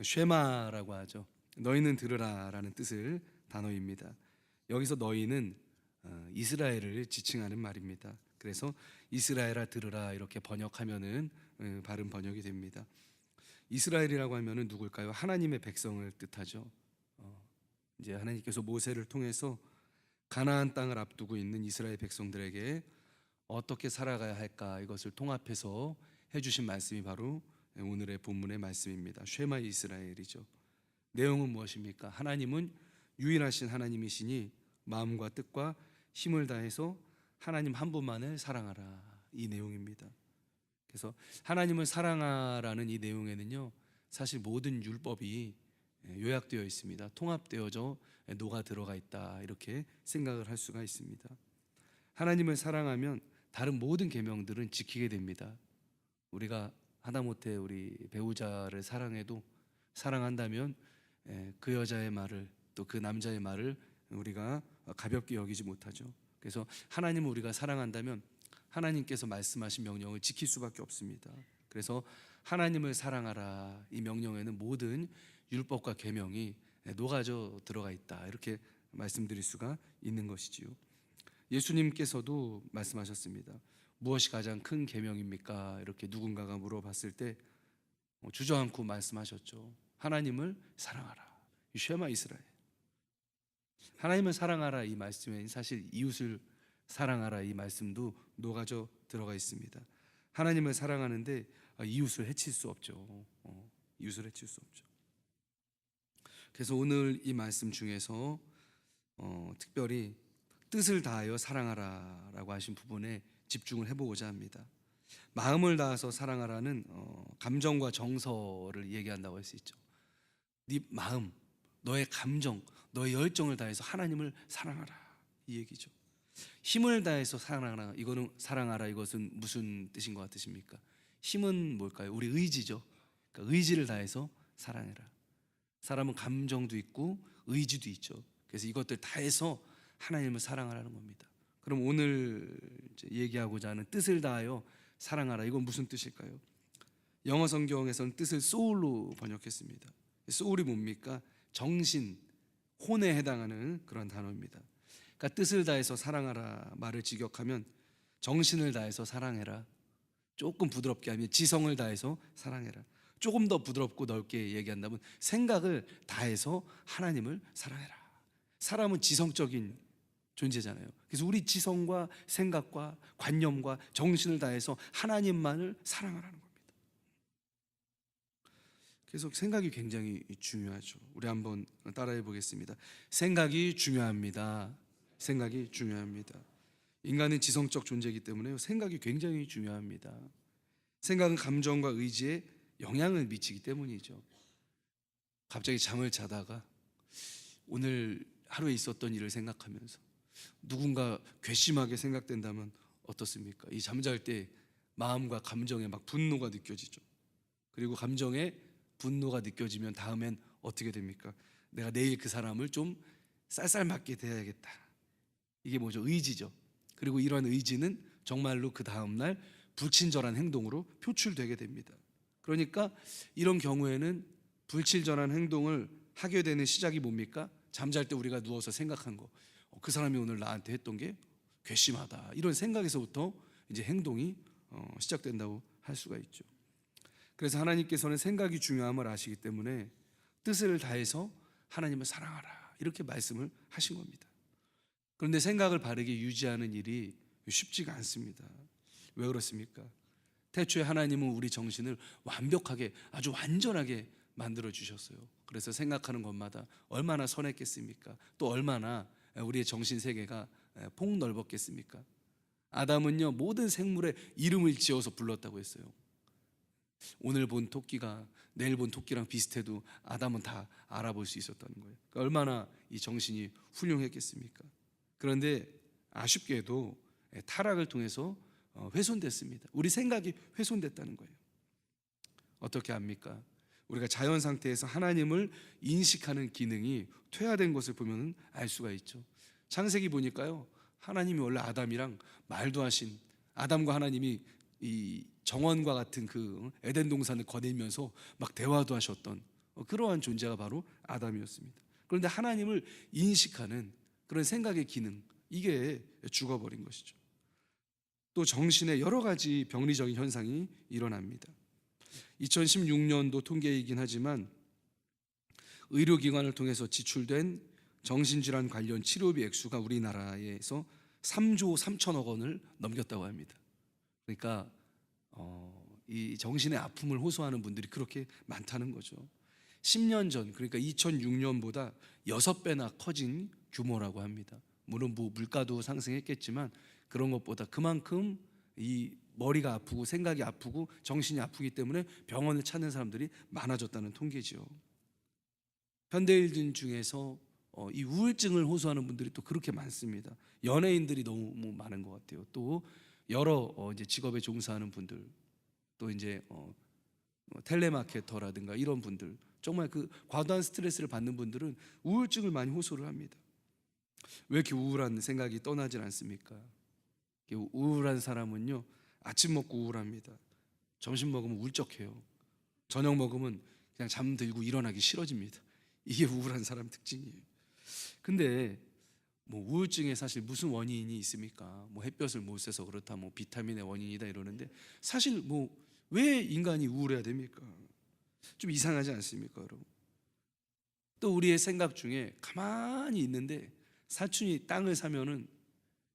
쉐마라고 하죠. 너희는 들으라라는 뜻을 단어입니다. 여기서 너희는 이스라엘을 지칭하는 말입니다. 그래서 이스라엘아 들으라 이렇게 번역하면은 바른 번역이 됩니다. 이스라엘이라고 하면은 누굴까요? 하나님의 백성을 뜻하죠. 이제 하나님께서 모세를 통해서 가나안 땅을 앞두고 있는 이스라엘 백성들에게 어떻게 살아가야 할까 이것을 통합해서 해주신 말씀이 바로 오늘의 본문의 말씀입니다. 쉐마 이스라엘이죠. 내용은 무엇입니까? 하나님은 유일하신 하나님이시니 마음과 뜻과 힘을 다해서 하나님 한 분만을 사랑하라, 이 내용입니다. 그래서 하나님을 사랑하라는 이 내용에는요, 사실 모든 율법이 요약되어 있습니다. 통합되어져 녹아 들어가 있다, 이렇게 생각을 할 수가 있습니다. 하나님을 사랑하면 다른 모든 계명들은 지키게 됩니다. 우리가 하다못해 우리 배우자를 사랑해도, 사랑한다면 그 여자의 말을, 또 그 남자의 말을 우리가 가볍게 여기지 못하죠. 그래서 하나님을 우리가 사랑한다면 하나님께서 말씀하신 명령을 지킬 수밖에 없습니다. 그래서 하나님을 사랑하라, 이 명령에는 모든 율법과 계명이 녹아져 들어가 있다, 이렇게 말씀드릴 수가 있는 것이지요. 예수님께서도 말씀하셨습니다. 무엇이 가장 큰 계명입니까? 이렇게 누군가가 물어봤을 때 주저앉고 말씀하셨죠. 하나님을 사랑하라. 이 쉐마 이스라엘. 하나님을 사랑하라, 이 말씀에 사실 이웃을 사랑하라, 이 말씀도 녹아져 들어가 있습니다. 하나님을 사랑하는데 이웃을 해칠 수 없죠. 이웃을 해칠 수 없죠. 그래서 오늘 이 말씀 중에서 특별히 뜻을 다하여 사랑하라라고 하신 부분에 집중을 해보고자 합니다. 마음을 다해서 사랑하라는 감정과 정서를 얘기한다고 할 수 있죠. 네 마음, 너의 감정, 너의 열정을 다해서 하나님을 사랑하라, 이 얘기죠. 힘을 다해서 사랑하라, 이거는 사랑하라, 이것은 무슨 뜻인 것 같으십니까? 힘은 뭘까요? 우리 의지죠. 그러니까 의지를 다해서 사랑해라. 사람은 감정도 있고 의지도 있죠. 그래서 이것들 다해서 하나님을 사랑하라는 겁니다. 그럼 오늘 얘기하고자 하는 뜻을 다하여 사랑하라, 이건 무슨 뜻일까요? 영어 성경에서는 뜻을 soul로 번역했습니다. soul이 뭡니까? 정신, 혼에 해당하는 그런 단어입니다. 그러니까 뜻을 다해서 사랑하라 말을 직역하면 정신을 다해서 사랑해라, 조금 부드럽게 하면 지성을 다해서 사랑해라, 조금 더 부드럽고 넓게 얘기한다면 생각을 다해서 하나님을 사랑해라. 사람은 지성적인 존재잖아요. 그래서 우리 지성과 생각과 관념과 정신을 다해서 하나님만을 사랑하라는 겁니다. 그래서 생각이 굉장히 중요하죠. 우리 한번 따라해 보겠습니다. 생각이 중요합니다. 생각이 중요합니다. 인간은 지성적 존재이기 때문에 생각이 굉장히 중요합니다. 생각은 감정과 의지에 영향을 미치기 때문이죠. 갑자기 잠을 자다가 오늘 하루에 있었던 일을 생각하면서 누군가 괘씸하게 생각된다면 어떻습니까? 이 잠잘 때 마음과 감정에 막 분노가 느껴지죠. 그리고 감정에 분노가 느껴지면 다음엔 어떻게 됩니까? 내가 내일 그 사람을 좀 쌀쌀맞게 대해야겠다. 이게 뭐죠? 의지죠. 그리고 이러한 의지는 정말로 그 다음날 불친절한 행동으로 표출되게 됩니다. 그러니까 이런 경우에는 불친절한 행동을 하게 되는 시작이 뭡니까? 잠잘 때 우리가 누워서 생각한 거, 그 사람이 오늘 나한테 했던 게 괘씸하다, 이런 생각에서부터 이제 행동이 시작된다고 할 수가 있죠. 그래서 하나님께서는 생각이 중요함을 아시기 때문에 뜻을 다해서 하나님을 사랑하라, 이렇게 말씀을 하신 겁니다. 그런데 생각을 바르게 유지하는 일이 쉽지가 않습니다. 왜 그렇습니까? 태초에 하나님은 우리 정신을 완벽하게, 아주 완전하게 만들어 주셨어요. 그래서 생각하는 것마다 얼마나 선했겠습니까? 또 얼마나 우리의 정신 세계가 폭넓었겠습니까? 아담은요, 모든 생물의 이름을 지어서 불렀다고 했어요. 오늘 본 토끼가 내일 본 토끼랑 비슷해도 아담은 다 알아볼 수 있었다는 거예요. 그러니까 얼마나 이 정신이 훌륭했겠습니까? 그런데 아쉽게도 타락을 통해서 훼손됐습니다. 우리 생각이 훼손됐다는 거예요. 어떻게 합니까? 우리가 자연 상태에서 하나님을 인식하는 기능이 퇴화된 것을 보면 알 수가 있죠. 창세기 보니까요, 하나님이 원래 아담이랑 말도 하신, 아담과 하나님이 이 정원과 같은 그 에덴 동산을 거닐면서 막 대화도 하셨던 그러한 존재가 바로 아담이었습니다. 그런데 하나님을 인식하는 그런 생각의 기능, 이게 죽어버린 것이죠. 또 정신에 여러 가지 병리적인 현상이 일어납니다. 2016년도 통계이긴 하지만 의료기관을 통해서 지출된 정신질환 관련 치료비 액수가 우리나라에서 3조 3천억 원을 넘겼다고 합니다. 그러니까 이 정신의 아픔을 호소하는 분들이 그렇게 많다는 거죠. 10년 전, 그러니까 2006년보다 6배나 커진 규모라고 합니다. 물론 뭐 물가도 상승했겠지만 그런 것보다 그만큼 이 머리가 아프고 생각이 아프고 정신이 아프기 때문에 병원을 찾는 사람들이 많아졌다는 통계지요. 현대인들 중에서 이 우울증을 호소하는 분들이 또 그렇게 많습니다. 연예인들이 너무 많은 것 같아요. 또 여러 이제 직업에 종사하는 분들, 또 이제 텔레마케터라든가 이런 분들, 정말 그 과도한 스트레스를 받는 분들은 우울증을 많이 호소를 합니다. 왜 이렇게 우울한 생각이 떠나질 않습니까? 우울한 사람은요, 아침 먹고 우울합니다. 점심 먹으면 울적해요. 저녁 먹으면 그냥 잠들고 일어나기 싫어집니다. 이게 우울한 사람 특징이에요. 근데 뭐 우울증에 사실 무슨 원인이 있습니까? 뭐 햇볕을 못 쐬서 그렇다, 뭐 비타민의 원인이다 이러는데, 사실 뭐 왜 인간이 우울해야 됩니까? 좀 이상하지 않습니까, 여러분? 또 우리의 생각 중에 가만히 있는데 사촌이 땅을 사면은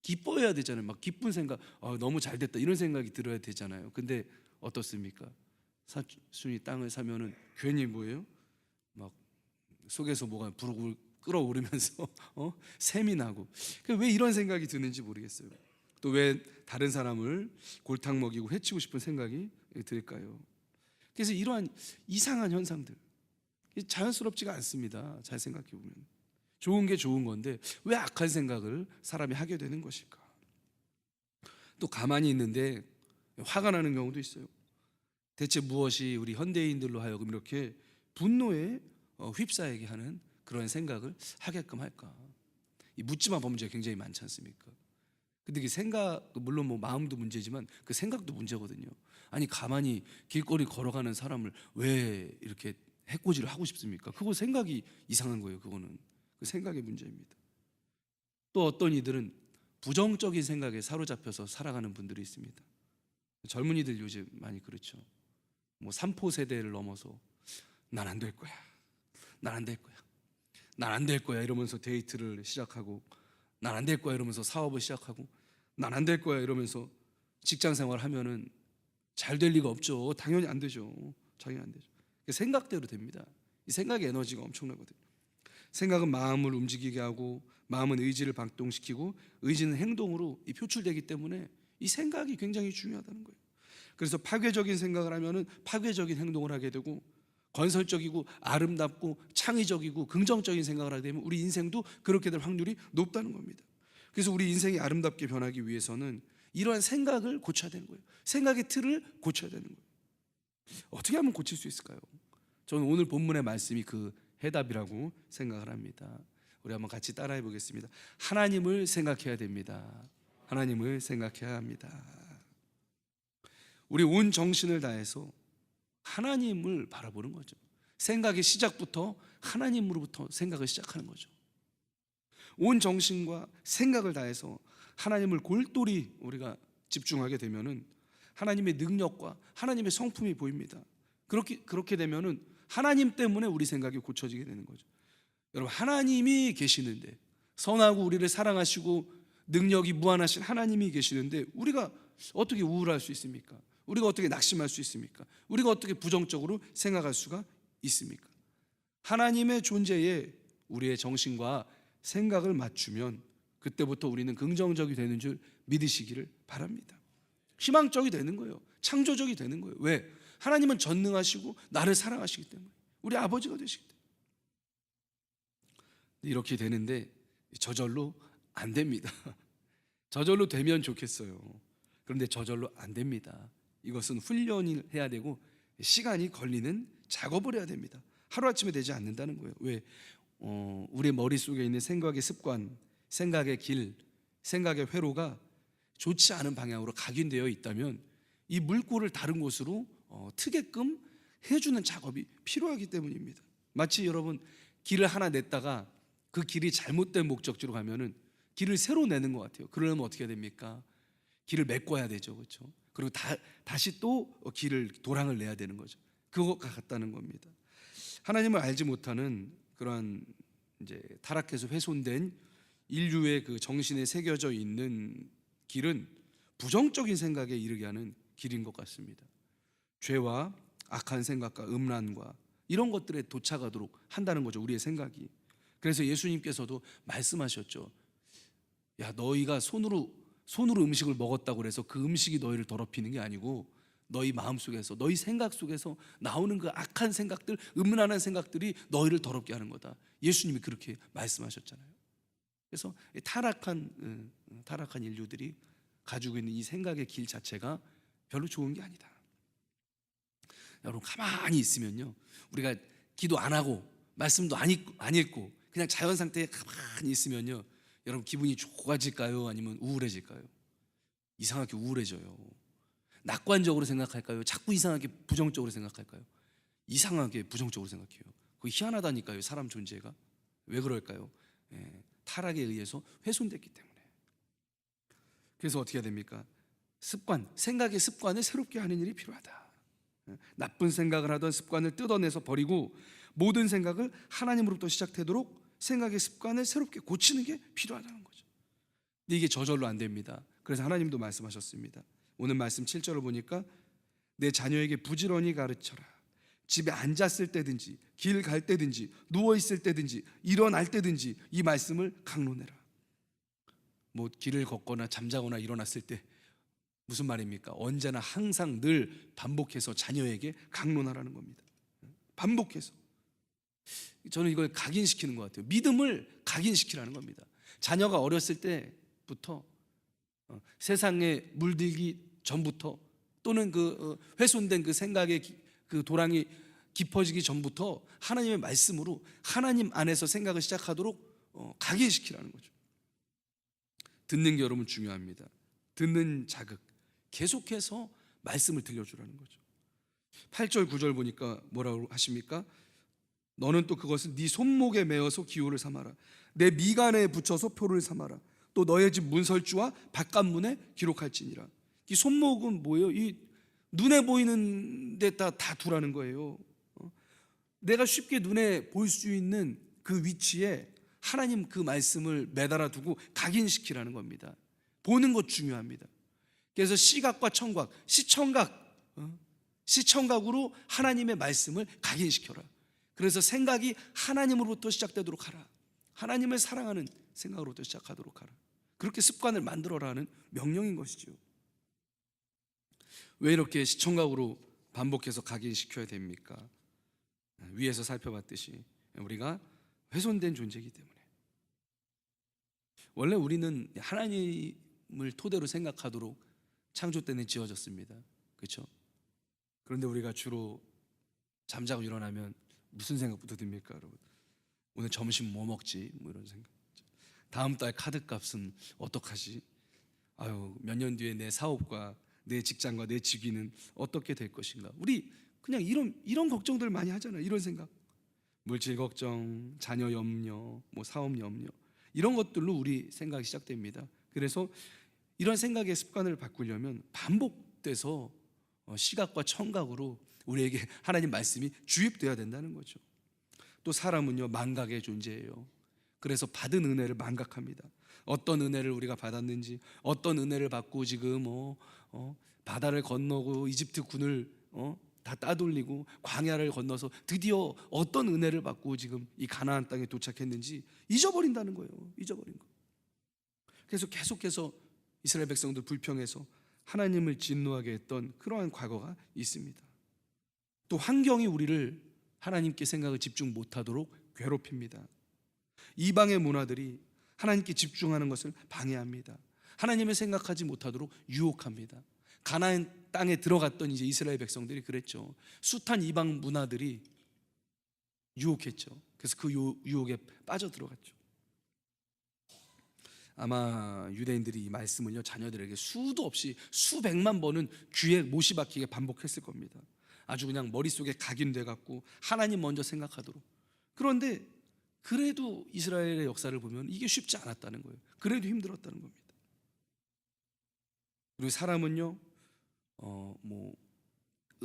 기뻐해야 되잖아요. 막 기쁜 생각, 너무 잘 됐다 이런 생각이 들어야 되잖아요. 근데 어떻습니까? 사촌이 땅을 사면은 괜히 뭐예요? 막 속에서 뭐가 부르고 끓어오르면서 샘이 나고, 왜 이런 생각이 드는지 모르겠어요. 또 왜 다른 사람을 골탕 먹이고 해치고 싶은 생각이 들까요? 그래서 이러한 이상한 현상들, 자연스럽지가 않습니다. 잘 생각해 보면 좋은 게 좋은 건데 왜 악한 생각을 사람이 하게 되는 것일까? 또 가만히 있는데 화가 나는 경우도 있어요. 대체 무엇이 우리 현대인들로 하여금 이렇게 분노에 휩싸이게 하는 그런 생각을 하게끔 할까? 이 묻지마 범죄가 굉장히 많지 않습니까? 근데 그 생각, 물론 뭐 마음도 문제지만 그 생각도 문제거든요. 아니 가만히 길거리 걸어가는 사람을 왜 이렇게 해코지를 하고 싶습니까? 그거 생각이 이상한 거예요. 그거는 그 생각의 문제입니다. 또 어떤 이들은 부정적인 생각에 사로잡혀서 살아가는 분들이 있습니다. 젊은이들 요즘 많이 그렇죠. 뭐 삼포 세대를 넘어서 난 안 될 거야, 난 안 될 거야, 난 안 될 거야 이러면서 데이트를 시작하고, 난 안 될 거야 이러면서 사업을 시작하고, 난 안 될 거야 이러면서 직장 생활을 하면은 잘 될 리가 없죠. 당연히 안 되죠. 당연히 안 되죠. 생각대로 됩니다. 이 생각의 에너지가 엄청나거든요. 생각은 마음을 움직이게 하고, 마음은 의지를 발동시키고, 의지는 행동으로 표출되기 때문에 이 생각이 굉장히 중요하다는 거예요. 그래서 파괴적인 생각을 하면은 파괴적인 행동을 하게 되고, 건설적이고 아름답고 창의적이고 긍정적인 생각을 하게 되면 우리 인생도 그렇게 될 확률이 높다는 겁니다. 그래서 우리 인생이 아름답게 변하기 위해서는 이러한 생각을 고쳐야 되는 거예요. 생각의 틀을 고쳐야 되는 거예요. 어떻게 하면 고칠 수 있을까요? 저는 오늘 본문의 말씀이 그 해답이라고 생각을 합니다. 우리 한번 같이 따라해 보겠습니다. 하나님을 생각해야 됩니다. 하나님을 생각해야 합니다. 우리 온 정신을 다해서 하나님을 바라보는 거죠. 생각의 시작부터 하나님으로부터 생각을 시작하는 거죠. 온 정신과 생각을 다해서 하나님을 골똘히 우리가 집중하게 되면은 하나님의 능력과 하나님의 성품이 보입니다. 그렇게 되면은 하나님 때문에 우리 생각이 고쳐지게 되는 거죠. 여러분, 하나님이 계시는데, 선하고 우리를 사랑하시고 능력이 무한하신 하나님이 계시는데 우리가 어떻게 우울할 수 있습니까? 우리가 어떻게 낙심할 수 있습니까? 우리가 어떻게 부정적으로 생각할 수가 있습니까? 하나님의 존재에 우리의 정신과 생각을 맞추면 그때부터 우리는 긍정적이 되는 줄 믿으시기를 바랍니다. 희망적이 되는 거예요. 창조적이 되는 거예요. 왜? 하나님은 전능하시고 나를 사랑하시기 때문에, 우리 아버지가 되시기 때문에. 이렇게 되는데 저절로 안 됩니다. 저절로 되면 좋겠어요. 그런데 저절로 안 됩니다. 이것은 훈련을 해야 되고 시간이 걸리는 작업을 해야 됩니다. 하루아침에 되지 않는다는 거예요. 왜? 우리 머릿속에 있는 생각의 습관, 생각의 길, 생각의 회로가 좋지 않은 방향으로 각인되어 있다면 이 물꼬를 다른 곳으로 트게끔 해주는 작업이 필요하기 때문입니다. 마치 여러분 길을 하나 냈다가 그 길이 잘못된 목적지로 가면은 길을 새로 내는 것 같아요. 그러려면 어떻게 됩니까? 길을 메꿔야 되죠, 그렇죠? 그리고 다시 또 길을 도랑을 내야 되는 거죠. 그것과 같다는 겁니다. 하나님을 알지 못하는 그러한 이제 타락해서 훼손된 인류의 그 정신에 새겨져 있는 길은 부정적인 생각에 이르게 하는 길인 것 같습니다. 죄와 악한 생각과 음란과 이런 것들에 도착하도록 한다는 거죠, 우리의 생각이. 그래서 예수님께서도 말씀하셨죠. 야, 너희가 손으로 음식을 먹었다고 그래서 그 음식이 너희를 더럽히는 게 아니고 너희 마음속에서, 너희 생각 속에서 나오는 그 악한 생각들, 음란한 생각들이 너희를 더럽게 하는 거다. 예수님이 그렇게 말씀하셨잖아요. 그래서 타락한 인류들이 가지고 있는 이 생각의 길 자체가 별로 좋은 게 아니다. 여러분, 가만히 있으면요, 우리가 기도 안 하고 말씀도 안 읽고 그냥 자연 상태에 가만히 있으면요, 여러분 기분이 좋아질까요? 아니면 우울해질까요? 이상하게 우울해져요. 낙관적으로 생각할까요? 자꾸 이상하게 부정적으로 생각할까요? 이상하게 부정적으로 생각해요. 그거 희한하다니까요, 사람 존재가. 왜 그럴까요? 타락에 의해서 훼손됐기 때문에. 그래서 어떻게 해야 됩니까? 생각의 습관을 새롭게 하는 일이 필요하다. 나쁜 생각을 하던 습관을 뜯어내서 버리고 모든 생각을 하나님으로부터 시작되도록 생각의 습관을 새롭게 고치는 게 필요하다는 거죠. 근데 이게 저절로 안 됩니다. 그래서 하나님도 말씀하셨습니다. 오늘 말씀 7절을 보니까 내 자녀에게 부지런히 가르쳐라. 집에 앉았을 때든지 길 갈 때든지 누워있을 때든지 일어날 때든지 이 말씀을 강론해라. 뭐 길을 걷거나 잠자거나 일어났을 때 무슨 말입니까? 언제나 항상 늘 반복해서 자녀에게 강론하라는 겁니다. 반복해서. 저는 이걸 각인시키는 것 같아요. 믿음을 각인시키라는 겁니다. 자녀가 어렸을 때부터 세상에 물들기 전부터 또는 그 훼손된 그 생각의 그 도랑이 깊어지기 전부터 하나님의 말씀으로 하나님 안에서 생각을 시작하도록 각인시키라는 거죠. 듣는 게 여러분 중요합니다. 듣는 자극, 계속해서 말씀을 들려주라는 거죠. 8절 9절 보니까 뭐라고 하십니까? 너는 또 그것을 네 손목에 메어서 기호를 삼아라. 내 미간에 붙여서 표를 삼아라. 또 너의 집 문설주와 바깥문에 기록할지니라. 이 손목은 뭐예요? 이 눈에 보이는 데다 다 두라는 거예요. 내가 쉽게 눈에 보일 수 있는 그 위치에 하나님 그 말씀을 매달아 두고 각인시키라는 겁니다. 보는 것 중요합니다. 그래서 시각과 청각, 시청각으로 하나님의 말씀을 각인시켜라. 그래서 생각이 하나님으로부터 시작되도록 하라. 하나님을 사랑하는 생각으로부터 시작하도록 하라. 그렇게 습관을 만들어라는 명령인 것이죠. 왜 이렇게 시청각으로 반복해서 각인시켜야 됩니까? 위에서 살펴봤듯이 우리가 훼손된 존재이기 때문에. 원래 우리는 하나님을 토대로 생각하도록 창조 때는 지어졌습니다. 그렇죠? 그런데 우리가 주로 잠자고 일어나면 무슨 생각부터 듭니까, 여러분? 오늘 점심 뭐 먹지? 뭐 이런 생각. 다음 달 카드값은 어떡하지? 아유, 몇 년 뒤에 내 사업과 내 직장과 내 직위는 어떻게 될 것인가? 우리 그냥 이런 걱정들 많이 하잖아요. 이런 생각. 물질 걱정, 자녀 염려, 뭐 사업 염려. 이런 것들로 우리 생각이 시작됩니다. 그래서 이런 생각의 습관을 바꾸려면 반복돼서 시각과 청각으로 우리에게 하나님 말씀이 주입돼야 된다는 거죠. 또 사람은요, 망각의 존재예요. 그래서 받은 은혜를 망각합니다. 어떤 은혜를 우리가 받았는지, 어떤 은혜를 받고 지금 바다를 건너고 이집트 군을 다 따돌리고 광야를 건너서 드디어 어떤 은혜를 받고 지금 이 가나안 땅에 도착했는지 잊어버린다는 거예요. 잊어버린 거. 그래서 계속해서 이스라엘 백성들 불평해서 하나님을 진노하게 했던 그러한 과거가 있습니다. 또 환경이 우리를 하나님께 생각을 집중 못하도록 괴롭힙니다. 이방의 문화들이 하나님께 집중하는 것을 방해합니다. 하나님을 생각하지 못하도록 유혹합니다. 가나안 땅에 들어갔던 이제 이스라엘 백성들이 그랬죠. 숱한 이방 문화들이 유혹했죠. 그래서 그 유혹에 빠져들어갔죠. 아마 유대인들이 이 말씀을요, 자녀들에게 수도 없이 수백만 번은 귀에 못이 박히게 반복했을 겁니다. 아주 그냥 머릿속에 각인돼 갖고 하나님 먼저 생각하도록, 그런데 그래도 이스라엘의 역사를 보면 이게 쉽지 않았다는 거예요. 그래도 힘들었다는 겁니다. 그리고 사람은요,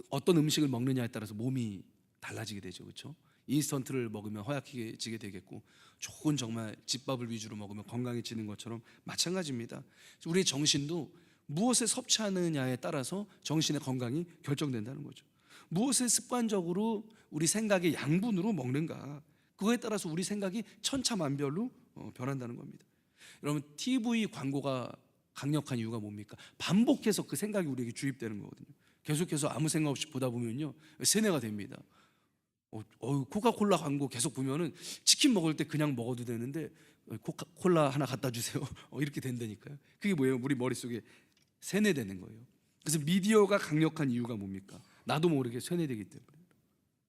어떤 음식을 먹느냐에 따라서 몸이 달라지게 되죠, 그렇죠? 인스턴트를 먹으면 허약해지게 되겠고, 좋은 정말 집밥을 위주로 먹으면 건강해지는 것처럼 마찬가지입니다. 우리의 정신도 무엇을 섭취하느냐에 따라서 정신의 건강이 결정된다는 거죠. 무엇을 습관적으로 우리 생각의 양분으로 먹는가, 그거에 따라서 우리 생각이 천차만별로 변한다는 겁니다. 여러분, TV 광고가 강력한 이유가 뭡니까? 반복해서 그 생각이 우리에게 주입되는 거거든요. 계속해서 아무 생각 없이 보다 보면요, 세뇌가 됩니다. 코카콜라 광고 계속 보면은 치킨 먹을 때 그냥 먹어도 되는데 코카콜라 하나 갖다 주세요. 이렇게 된다니까요. 그게 뭐예요? 우리 머릿속에 세뇌되는 거예요. 그래서 미디어가 강력한 이유가 뭡니까? 나도 모르게 세뇌되기 때문에.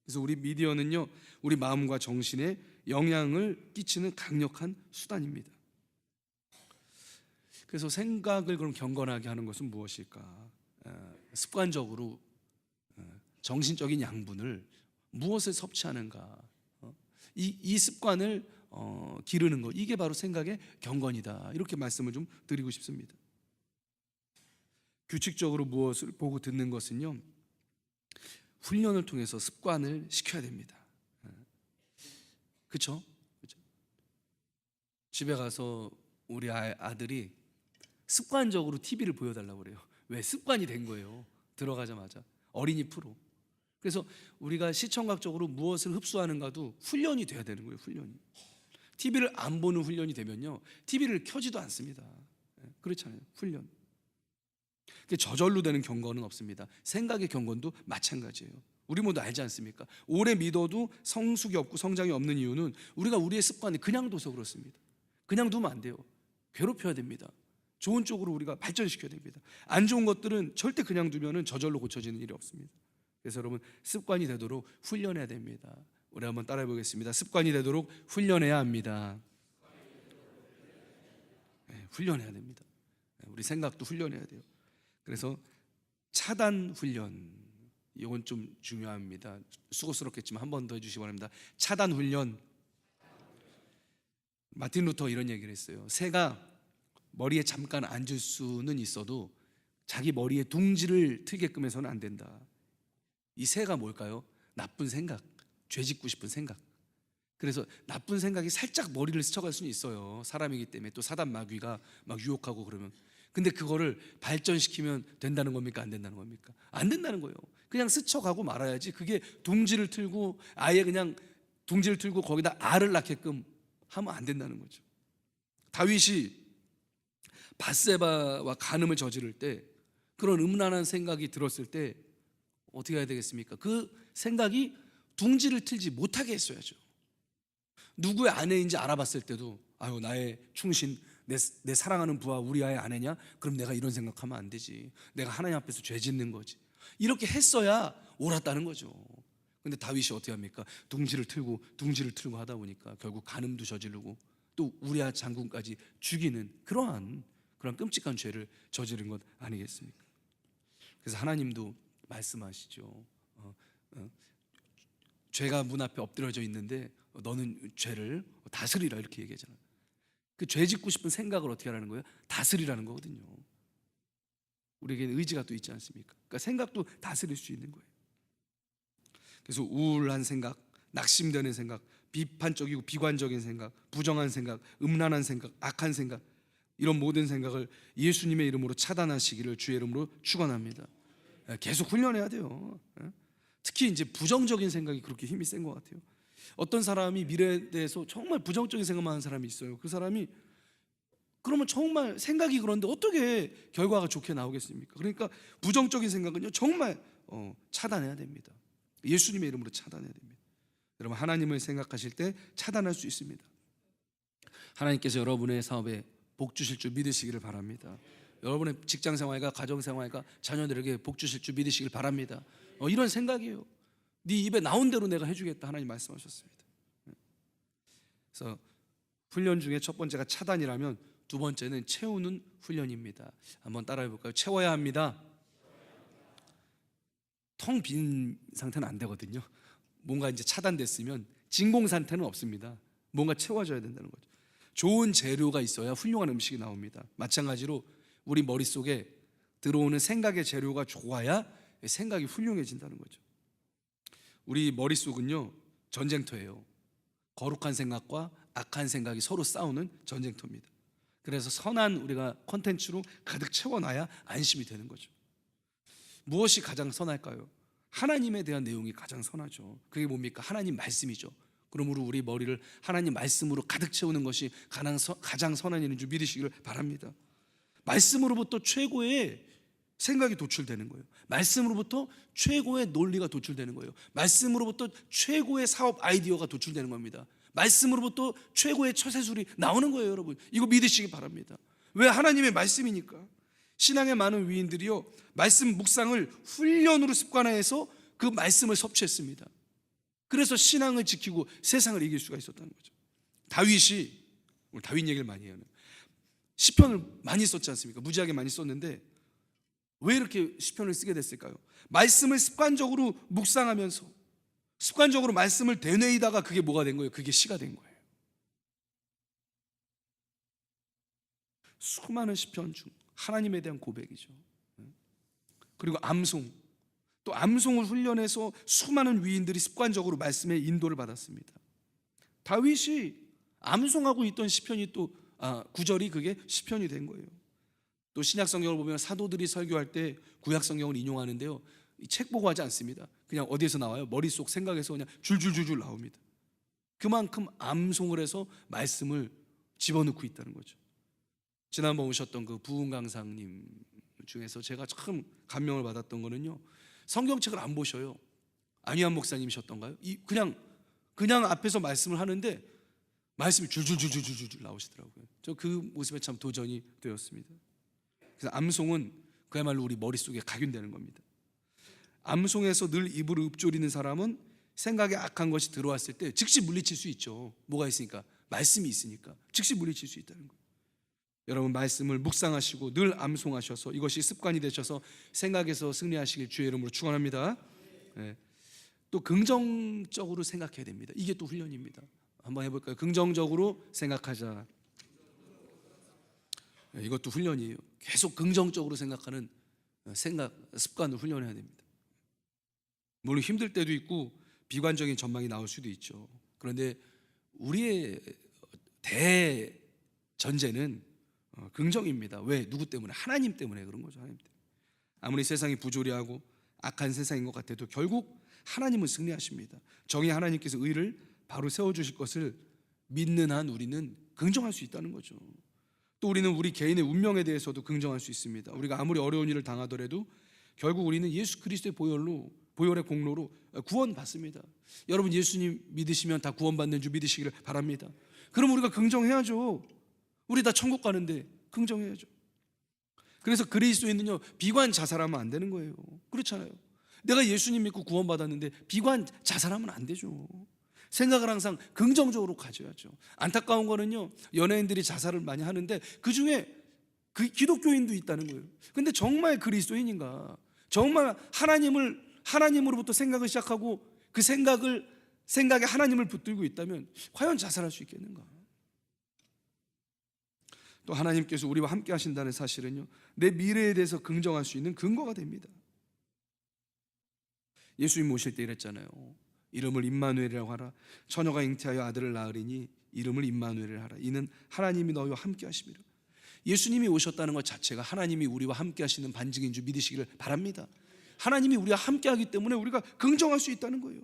그래서 우리 미디어는요, 우리 마음과 정신에 영향을 끼치는 강력한 수단입니다. 그래서 생각을 그럼 경건하게 하는 것은 무엇일까? 습관적으로 정신적인 양분을 무엇을 섭취하는가, 이 습관을 기르는 것, 이게 바로 생각의 경건이다, 이렇게 말씀을 좀 드리고 싶습니다. 규칙적으로 무엇을 보고 듣는 것은요, 훈련을 통해서 습관을 시켜야 됩니다. 그렇죠? 집에 가서 우리 아들이 습관적으로 TV를 보여달라고 그래요. 왜? 습관이 된 거예요. 들어가자마자 어린이 프로. 그래서 우리가 시청각적으로 무엇을 흡수하는가도 훈련이 돼야 되는 거예요. 훈련이. TV를 안 보는 훈련이 되면요, TV를 켜지도 않습니다. 그렇잖아요. 훈련. 저절로 되는 경건은 없습니다. 생각의 경건도 마찬가지예요. 우리 모두 알지 않습니까? 오래 믿어도 성숙이 없고 성장이 없는 이유는 우리가 우리의 습관을 그냥 둬서 그렇습니다. 그냥 두면 안 돼요. 괴롭혀야 됩니다. 좋은 쪽으로 우리가 발전시켜야 됩니다. 안 좋은 것들은 절대 그냥 두면은 저절로 고쳐지는 일이 없습니다. 그래서 여러분, 습관이 되도록 훈련해야 됩니다. 우리 한번 따라해 보겠습니다. 습관이 되도록 훈련해야 합니다. 훈련해야 됩니다. 우리 생각도 훈련해야 돼요. 그래서 차단 훈련, 이건 좀 중요합니다. 수고스럽겠지만 한 번 더 해주시기 바랍니다. 차단 훈련. 마틴 루터 이런 얘기를 했어요. 새가 머리에 잠깐 앉을 수는 있어도 자기 머리에 둥지를 틀게끔 해서는 안 된다. 이 새가 뭘까요? 나쁜 생각, 죄 짓고 싶은 생각. 그래서 나쁜 생각이 살짝 머리를 스쳐갈 수는 있어요. 사람이기 때문에. 또 사단 마귀가 막 유혹하고 그러면. 근데 그거를 발전시키면 된다는 겁니까? 안 된다는 겁니까? 안 된다는 거예요. 그냥 스쳐가고 말아야지. 그게 둥지를 틀고 아예 그냥 둥지를 틀고 거기다 알을 낳게끔 하면 안 된다는 거죠. 다윗이 밧세바와 간음을 저지를 때, 그런 음란한 생각이 들었을 때 어떻게 해야 되겠습니까? 그 생각이 둥지를 틀지 못하게 했어야죠. 누구의 아내인지 알아봤을 때도, 아유, 나의 충신, 내 사랑하는 부하 우리 아의 아내냐? 그럼 내가 이런 생각하면 안 되지. 내가 하나님 앞에서 죄 짓는 거지. 이렇게 했어야 옳았다는 거죠. 근데 다윗이 어떻게 합니까? 둥지를 틀고 하다 보니까 결국 간음도 저지르고 또 우리아 장군까지 죽이는 그러한 끔찍한 죄를 저지른 것 아니겠습니까? 그래서 하나님도 말씀하시죠. 죄가 문 앞에 엎드려져 있는데 너는 죄를 다스리라, 이렇게 얘기하잖아요. 그 죄 짓고 싶은 생각을 어떻게 하라는 거예요? 다스리라는 거거든요. 우리에게는 의지가 또 있지 않습니까? 그러니까 생각도 다스릴 수 있는 거예요. 그래서 우울한 생각, 낙심되는 생각, 비판적이고 비관적인 생각, 부정한 생각, 음란한 생각, 악한 생각, 이런 모든 생각을 예수님의 이름으로 차단하시기를 주의 이름으로 축원합니다. 계속 훈련해야 돼요. 특히 이제 부정적인 생각이 그렇게 힘이 센 것 같아요. 어떤 사람이 미래에 대해서 정말 부정적인 생각만 하는 사람이 있어요. 그 사람이 그러면 정말 생각이 그런데 어떻게 결과가 좋게 나오겠습니까? 그러니까 부정적인 생각은요, 정말 차단해야 됩니다. 예수님의 이름으로 차단해야 됩니다. 여러분, 하나님을 생각하실 때 차단할 수 있습니다. 하나님께서 여러분의 사업에 복 주실 줄 믿으시기를 바랍니다. 여러분의 직장 생활과 가정 생활과 자녀들에게 복 주실 줄 믿으시길 바랍니다. 이런 생각이에요. 네 입에 나온 대로 내가 해주겠다, 하나님 말씀하셨습니다. 그래서 훈련 중에 첫 번째가 차단이라면 두 번째는 채우는 훈련입니다. 한번 따라해 볼까요? 채워야 합니다. 텅 빈 상태는 안 되거든요. 뭔가 이제 차단됐으면 진공 상태는 없습니다. 뭔가 채워져야 된다는 거죠. 좋은 재료가 있어야 훌륭한 음식이 나옵니다. 마찬가지로 우리 머릿속에 들어오는 생각의 재료가 좋아야 생각이 훌륭해진다는 거죠. 우리 머릿속은요, 전쟁터예요. 거룩한 생각과 악한 생각이 서로 싸우는 전쟁터입니다. 그래서 선한 우리가 콘텐츠로 가득 채워놔야 안심이 되는 거죠. 무엇이 가장 선할까요? 하나님에 대한 내용이 가장 선하죠. 그게 뭡니까? 하나님 말씀이죠. 그러므로 우리 머리를 하나님 말씀으로 가득 채우는 것이 가장 선한 일인 줄 믿으시기를 바랍니다. 말씀으로부터 최고의 생각이 도출되는 거예요. 말씀으로부터 최고의 논리가 도출되는 거예요. 말씀으로부터 최고의 사업 아이디어가 도출되는 겁니다. 말씀으로부터 최고의 처세술이 나오는 거예요, 여러분. 이거 믿으시기 바랍니다. 왜? 하나님의 말씀이니까. 신앙의 많은 위인들이요, 말씀 묵상을 훈련으로 습관화해서 그 말씀을 섭취했습니다. 그래서 신앙을 지키고 세상을 이길 수가 있었다는 거죠. 다윗이, 오늘 다윗 얘기를 많이 해요. 시편을 많이 썼지 않습니까? 무지하게 많이 썼는데 왜 이렇게 시편을 쓰게 됐을까요? 말씀을 습관적으로 묵상하면서 습관적으로 말씀을 되뇌이다가 그게 뭐가 된 거예요? 그게 시가 된 거예요. 수많은 시편 중 하나님에 대한 고백이죠. 그리고 암송, 또 암송을 훈련해서 수많은 위인들이 습관적으로 말씀의 인도를 받았습니다. 다윗이 암송하고 있던 시편이 또 구절이 그게 시편이 된 거예요. 또 신약 성경을 보면 사도들이 설교할 때 구약 성경을 인용하는데요, 이 책 보고 하지 않습니다. 그냥 어디에서 나와요? 머릿속 생각에서 그냥 줄줄줄줄 나옵니다. 그만큼 암송을 해서 말씀을 집어넣고 있다는 거죠. 지난번 오셨던 그 부흥 강사님 중에서 제가 참 감명을 받았던 거는요, 성경책을 안 보셔요. 안희환 목사님이셨던가요? 그냥 앞에서 말씀을 하는데 말씀이 줄줄줄줄줄 나오시더라고요. 저 그 모습에 참 도전이 되었습니다. 그래서 암송은 그야말로 우리 머릿속에 각인되는 겁니다. 암송에서 늘 입을 읊조리는 사람은 생각에 악한 것이 들어왔을 때 즉시 물리칠 수 있죠. 뭐가 있으니까? 말씀이 있으니까 즉시 물리칠 수 있다는 거예요. 여러분, 말씀을 묵상하시고 늘 암송하셔서 이것이 습관이 되셔서 생각에서 승리하시길 주의 이름으로 축원합니다. 네. 또 긍정적으로 생각해야 됩니다. 이게 또 훈련입니다. 한번 해볼까요? 긍정적으로 생각하자. 네, 이것도 훈련이에요. 계속 긍정적으로 생각하는 생각 습관을 훈련해야 됩니다. 물론 힘들 때도 있고 비관적인 전망이 나올 수도 있죠. 그런데 우리의 대전제는 긍정입니다. 왜? 누구 때문에? 하나님 때문에 그런 거죠. 하나님 때문에. 아무리 세상이 부조리하고 악한 세상인 것 같아도 결국 하나님은 승리하십니다. 정의 하나님께서 의를 바로 세워주실 것을 믿는 한 우리는 긍정할 수 있다는 거죠. 또 우리는 우리 개인의 운명에 대해서도 긍정할 수 있습니다. 우리가 아무리 어려운 일을 당하더라도 결국 우리는 예수 그리스도의 보혈의 공로로 구원받습니다. 여러분, 예수님 믿으시면 다 구원받는 줄 믿으시기를 바랍니다. 그럼 우리가 긍정해야죠. 우리 다 천국 가는데 긍정해야죠. 그래서 그리스도인은요, 비관 자살하면 안 되는 거예요. 그렇잖아요. 내가 예수님 믿고 구원받았는데 비관 자살하면 안 되죠. 생각을 항상 긍정적으로 가져야죠. 안타까운 거는요, 연예인들이 자살을 많이 하는데 그 중에 그 기독교인도 있다는 거예요. 근데 정말 그리스도인인가? 정말 하나님으로부터 생각을 시작하고 그 생각에 하나님을 붙들고 있다면 과연 자살할 수 있겠는가? 또 하나님께서 우리와 함께 하신다는 사실은요, 내 미래에 대해서 긍정할 수 있는 근거가 됩니다. 예수님 모실 때 이랬잖아요. 이름을 임마누엘이라고 하라. 처녀가 잉태하여 아들을 낳으리니 이름을 임마누엘이라 하라. 이는 하나님이 너희와 함께 하심이라. 예수님이 오셨다는 것 자체가 하나님이 우리와 함께 하시는 반증인 줄 믿으시기를 바랍니다. 하나님이 우리와 함께 하기 때문에 우리가 긍정할 수 있다는 거예요.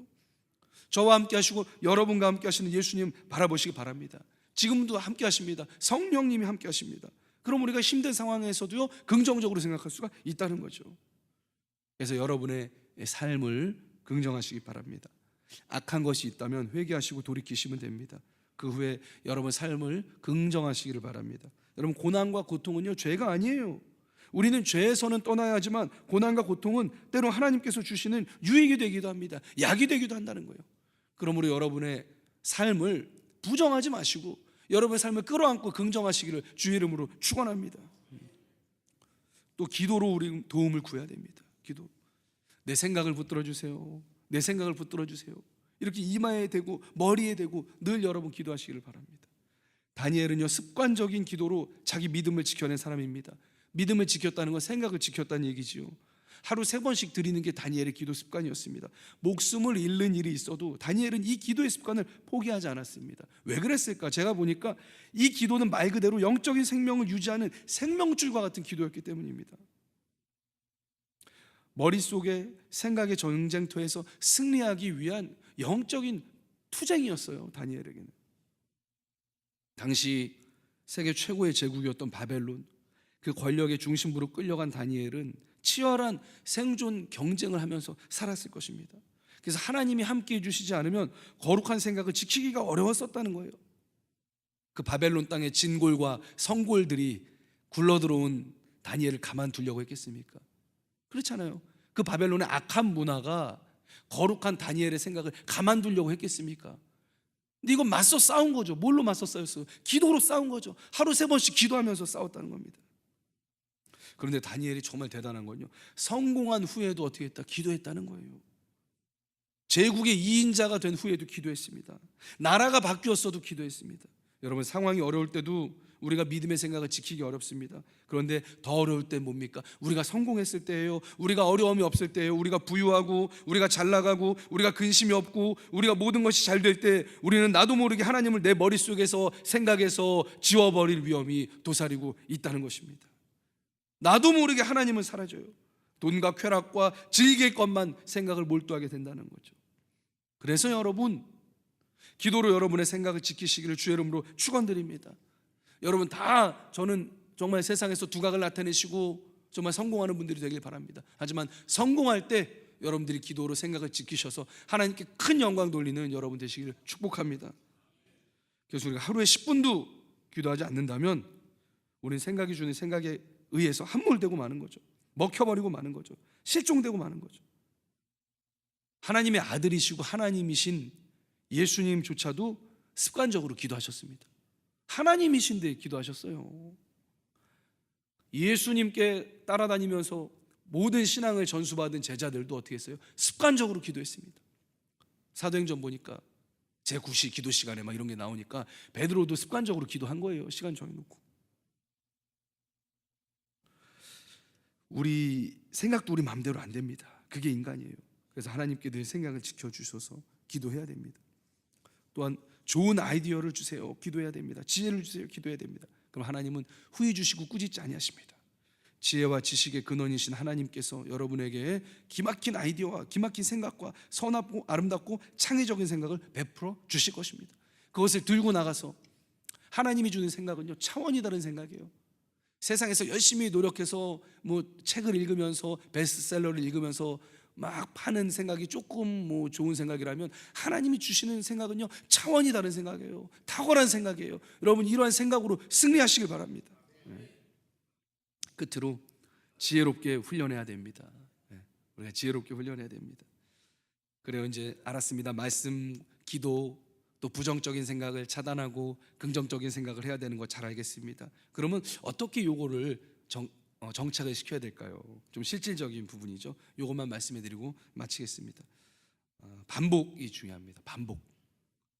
저와 함께 하시고 여러분과 함께 하시는 예수님 바라보시기 바랍니다. 지금도 함께 하십니다. 성령님이 함께 하십니다. 그럼 우리가 힘든 상황에서도요, 긍정적으로 생각할 수가 있다는 거죠. 그래서 여러분의 삶을 긍정하시기 바랍니다. 악한 것이 있다면 회개하시고 돌이키시면 됩니다. 그 후에 여러분 삶을 긍정하시기를 바랍니다. 여러분, 고난과 고통은요, 죄가 아니에요. 우리는 죄에서는 떠나야 하지만 고난과 고통은 때로 하나님께서 주시는 유익이 되기도 합니다. 약이 되기도 한다는 거예요. 그러므로 여러분의 삶을 부정하지 마시고 여러분의 삶을 끌어안고 긍정하시기를 주의 이름으로 축원합니다. 또 기도로 우리 도움을 구해야 됩니다. 기도. 내 생각을 붙들어 주세요. 내 생각을 붙들어 주세요. 이렇게 이마에 대고 머리에 대고 늘 여러분 기도하시기를 바랍니다. 다니엘은요, 습관적인 기도로 자기 믿음을 지켜낸 사람입니다. 믿음을 지켰다는 건 생각을 지켰다는 얘기지요. 하루 3번씩 드리는 게 다니엘의 기도 습관이었습니다. 목숨을 잃는 일이 있어도 다니엘은 이 기도의 습관을 포기하지 않았습니다. 왜 그랬을까? 제가 보니까 이 기도는 말 그대로 영적인 생명을 유지하는 생명줄과 같은 기도였기 때문입니다. 머릿속에 생각의 전쟁터에서 승리하기 위한 영적인 투쟁이었어요, 다니엘에게는. 당시 세계 최고의 제국이었던 바벨론, 그 권력의 중심부로 끌려간 다니엘은 치열한 생존 경쟁을 하면서 살았을 것입니다. 그래서 하나님이 함께 해주시지 않으면 거룩한 생각을 지키기가 어려웠었다는 거예요. 그 바벨론 땅의 진골과 성골들이 굴러들어온 다니엘을 가만두려고 했겠습니까? 그렇잖아요. 그 바벨론의 악한 문화가 거룩한 다니엘의 생각을 가만두려고 했겠습니까? 근데 이건 맞서 싸운 거죠. 뭘로 맞서 싸웠어요? 기도로 싸운 거죠. 하루 3번씩 기도하면서 싸웠다는 겁니다. 그런데 다니엘이 정말 대단한 건요, 성공한 후에도 어떻게 했다? 기도했다는 거예요. 제국의 2인자가 된 후에도 기도했습니다. 나라가 바뀌었어도 기도했습니다. 여러분, 상황이 어려울 때도 우리가 믿음의 생각을 지키기 어렵습니다. 그런데 더 어려울 때 뭡니까? 우리가 성공했을 때예요. 우리가 어려움이 없을 때예요. 우리가 부유하고 우리가 잘 나가고 우리가 근심이 없고 우리가 모든 것이 잘 될 때 우리는 나도 모르게 하나님을 내 머릿속에서 생각에서 지워버릴 위험이 도사리고 있다는 것입니다. 나도 모르게 하나님은 사라져요. 돈과 쾌락과 즐길 것만 생각을 몰두하게 된다는 거죠. 그래서 여러분, 기도로 여러분의 생각을 지키시기를 주의 이름으로 축원드립니다. 여러분 다 저는 정말 세상에서 두각을 나타내시고 정말 성공하는 분들이 되길 바랍니다. 하지만 성공할 때 여러분들이 기도로 생각을 지키셔서 하나님께 큰 영광 돌리는 여러분 되시기를 축복합니다. 그래서 우리가 하루에 10분도 기도하지 않는다면 우리는 생각이 주는 생각에 의해서 함몰되고 마는 거죠. 먹혀버리고 마는 거죠. 실종되고 마는 거죠. 하나님의 아들이시고 하나님이신 예수님조차도 습관적으로 기도하셨습니다. 하나님이신데 기도하셨어요. 예수님께 따라다니면서 모든 신앙을 전수받은 제자들도 어떻게 했어요? 습관적으로 기도했습니다. 사도행전 보니까 제9시 기도 시간에 막 이런 게 나오니까 베드로도 습관적으로 기도한 거예요. 시간 정해놓고. 우리 생각도 우리 마음대로 안 됩니다. 그게 인간이에요. 그래서 하나님께 늘 생각을 지켜주셔서 기도해야 됩니다. 또한 좋은 아이디어를 주세요. 기도해야 됩니다. 지혜를 주세요. 기도해야 됩니다. 그럼 하나님은 후히 주시고 꾸짖지 아니하십니다. 지혜와 지식의 근원이신 하나님께서 여러분에게 기막힌 아이디어와 기막힌 생각과 선하고 아름답고 창의적인 생각을 베풀어 주실 것입니다. 그것을 들고 나가서 하나님이 주는 생각은요, 차원이 다른 생각이에요. 세상에서 열심히 노력해서 뭐 책을 읽으면서 베스트셀러를 읽으면서 막 파는 생각이 조금 뭐 좋은 생각이라면 하나님이 주시는 생각은요, 차원이 다른 생각이에요. 탁월한 생각이에요. 여러분, 이러한 생각으로 승리하시길 바랍니다. 끝으로 지혜롭게 훈련해야 됩니다. 우리가 지혜롭게 훈련해야 됩니다. 그래요. 이제 알았습니다. 말씀, 기도, 또 부정적인 생각을 차단하고 긍정적인 생각을 해야 되는 거 잘 알겠습니다. 그러면 어떻게 요거를 정착을 시켜야 될까요? 좀 실질적인 부분이죠. 요것만 말씀해드리고 마치겠습니다. 반복이 중요합니다.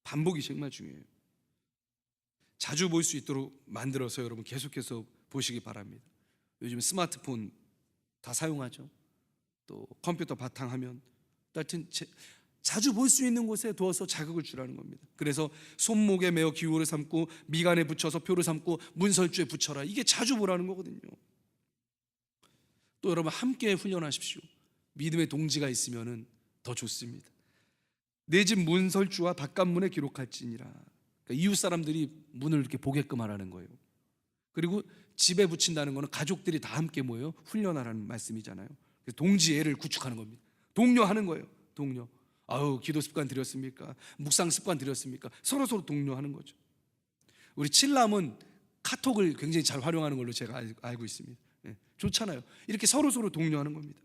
반복이 정말 중요해요. 자주 볼 수 있도록 만들어서 여러분 계속해서 보시기 바랍니다. 요즘 스마트폰 다 사용하죠. 또 컴퓨터 바탕화면, 하여튼 자주 볼 수 있는 곳에 두어서 자극을 주라는 겁니다. 그래서 손목에 메어 기호를 삼고 미간에 붙여서 표를 삼고 문설주에 붙여라. 이게 자주 보라는 거거든요. 또 여러분 함께 훈련하십시오. 믿음의 동지가 있으면 더 좋습니다. 내 집 문설주와 바깥문에 기록할지니라. 그러니까 이웃 사람들이 문을 이렇게 보게끔 하라는 거예요. 그리고 집에 붙인다는 거는 가족들이 다 함께 모여 훈련하라는 말씀이잖아요. 그래서 동지애를 구축하는 겁니다. 독려하는 거예요. 독려. 아우, 기도 습관 들였습니까? 묵상 습관 들였습니까? 서로 독려하는 거죠. 우리 칠남은 카톡을 굉장히 잘 활용하는 걸로 제가 알고 있습니다. 좋잖아요. 이렇게 서로 독려하는 겁니다.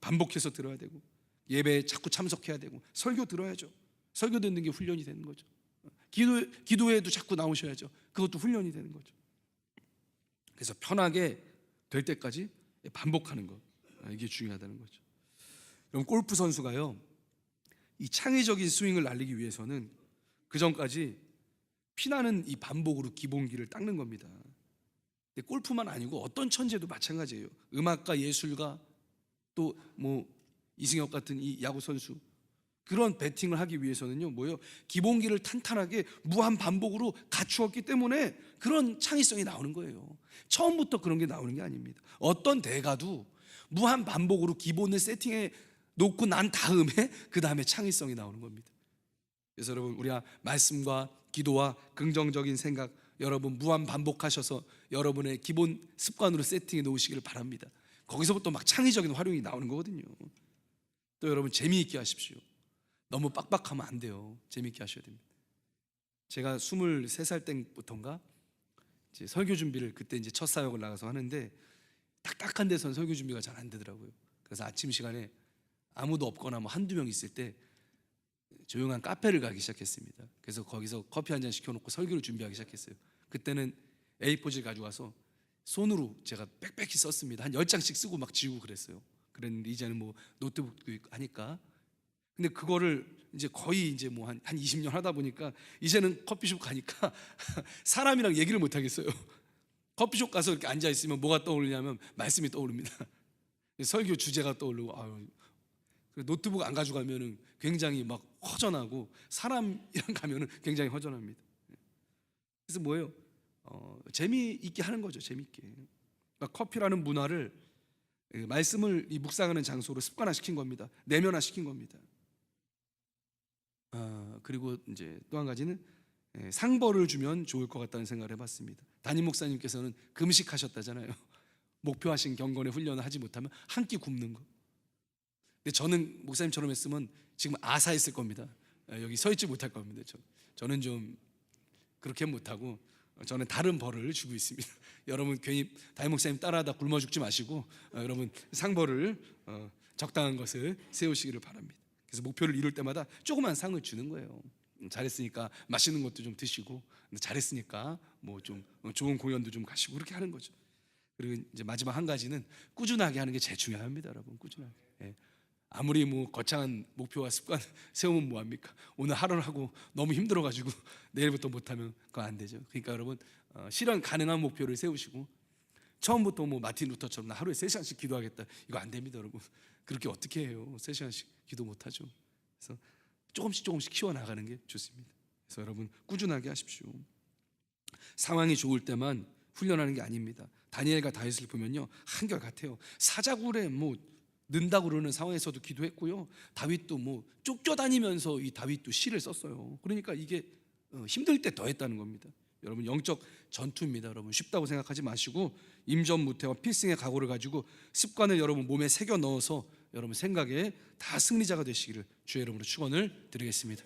반복해서 들어야 되고 예배에 자꾸 참석해야 되고 설교 들어야죠. 설교 듣는 게 훈련이 되는 거죠. 기도회에도 자꾸 나오셔야죠. 그것도 훈련이 되는 거죠. 그래서 편하게 될 때까지 반복하는 것, 이게 중요하다는 거죠. 그럼 골프 선수가요, 이 창의적인 스윙을 날리기 위해서는 그 전까지 피나는 이 반복으로 기본기를 닦는 겁니다. 근데 골프만 아니고 어떤 천재도 마찬가지예요. 음악가, 예술가, 또 뭐 이승엽 같은 이 야구 선수, 그런 배팅을 하기 위해서는요, 뭐요? 기본기를 탄탄하게 무한 반복으로 갖추었기 때문에 그런 창의성이 나오는 거예요. 처음부터 그런 게 나오는 게 아닙니다. 어떤 대가도 무한 반복으로 기본을 세팅해 놓고 난 다음에 그 다음에 창의성이 나오는 겁니다. 그래서 여러분, 우리가 말씀과 기도와 긍정적인 생각, 여러분 무한 반복하셔서 여러분의 기본 습관으로 세팅해 놓으시기를 바랍니다. 거기서부터 막 창의적인 활용이 나오는 거거든요. 또 여러분, 재미있게 하십시오. 너무 빡빡하면 안 돼요. 재미있게 하셔야 됩니다. 제가 23살 때부터인가 이제 설교 준비를, 그때 이제 첫 사역을 나가서 하는데 딱딱한 데선 설교 준비가 잘 안 되더라고요. 그래서 아침 시간에 아무도 없거나 뭐 한두 명 있을 때 조용한 카페를 가기 시작했습니다. 그래서 거기서 커피 한 잔 시켜놓고 설교를 준비하기 시작했어요. 그때는 A4지를 가져와서 손으로 제가 빽빽히 썼습니다. 한 10장씩 쓰고 막 지우고 그랬어요. 그랬는데 이제는 뭐 노트북도 있고 하니까, 근데 그거를 이제 거의 이제 뭐 한 20년 하다 보니까 이제는 커피숍 가니까 사람이랑 얘기를 못 하겠어요. 커피숍 가서 이렇게 앉아 있으면 뭐가 떠오르냐면 말씀이 떠오릅니다. 설교 주제가 떠오르고, 노트북 안 가져가면은 굉장히 막 허전하고, 사람이랑 가면은 굉장히 허전합니다. 그래서 뭐예요? 재미있게 하는 거죠. 재미있게. 그러니까 커피라는 문화를, 말씀을 이 묵상하는 장소로 습관화시킨 겁니다. 내면화시킨 겁니다. 그리고 이제 또 한 가지는 상벌을 주면 좋을 것 같다는 생각을 해봤습니다. 담임 목사님께서는 금식하셨다잖아요. 목표하신 경건의 훈련을 하지 못하면 한 끼 굶는 거. 근데 저는 목사님처럼 했으면 지금 아사했을 겁니다. 여기 서 있지 못할 겁니다. 저는 좀 그렇게 못하고 저는 다른 벌을 주고 있습니다. 여러분, 괜히 담임 목사님 따라하다 굶어 죽지 마시고 여러분, 상벌을 적당한 것을 세우시기를 바랍니다. 그래서 목표를 이룰 때마다 조그만 상을 주는 거예요. 잘했으니까 맛있는 것도 좀 드시고, 잘했으니까 뭐 좀 좋은 공연도 좀 가시고, 그렇게 하는 거죠. 그리고 이제 마지막 한 가지는 꾸준하게 하는 게 제일 중요합니다. 여러분, 꾸준하게. 아무리 뭐 거창한 목표와 습관 세우면 뭐합니까? 오늘 하루를 하고 너무 힘들어가지고 내일부터 못하면 그거 안 되죠. 그러니까 여러분, 실현 가능한 목표를 세우시고, 처음부터 뭐 마틴 루터처럼 나 하루에 3시간씩 기도하겠다, 이거 안 됩니다. 여러분, 그렇게 어떻게 해요? 3시간씩 기도 못하죠. 그래서 조금씩 키워나가는 게 좋습니다. 그래서 여러분, 꾸준하게 하십시오. 상황이 좋을 때만 훈련하는 게 아닙니다. 다니엘과 다윗을 보면요, 한결같아요. 사자굴에 뭐 는다고 그러는 상황에서도 기도했고요, 다윗도 뭐 쫓겨다니면서 이 다윗도 시를 썼어요. 그러니까 이게 힘들 때 더 했다는 겁니다. 여러분, 영적 전투입니다. 여러분, 쉽다고 생각하지 마시고 임전무태와 필승의 각오를 가지고 습관을 여러분 몸에 새겨 넣어서 여러분 생각에 다 승리자가 되시기를 주의 이름으로 축원을 드리겠습니다.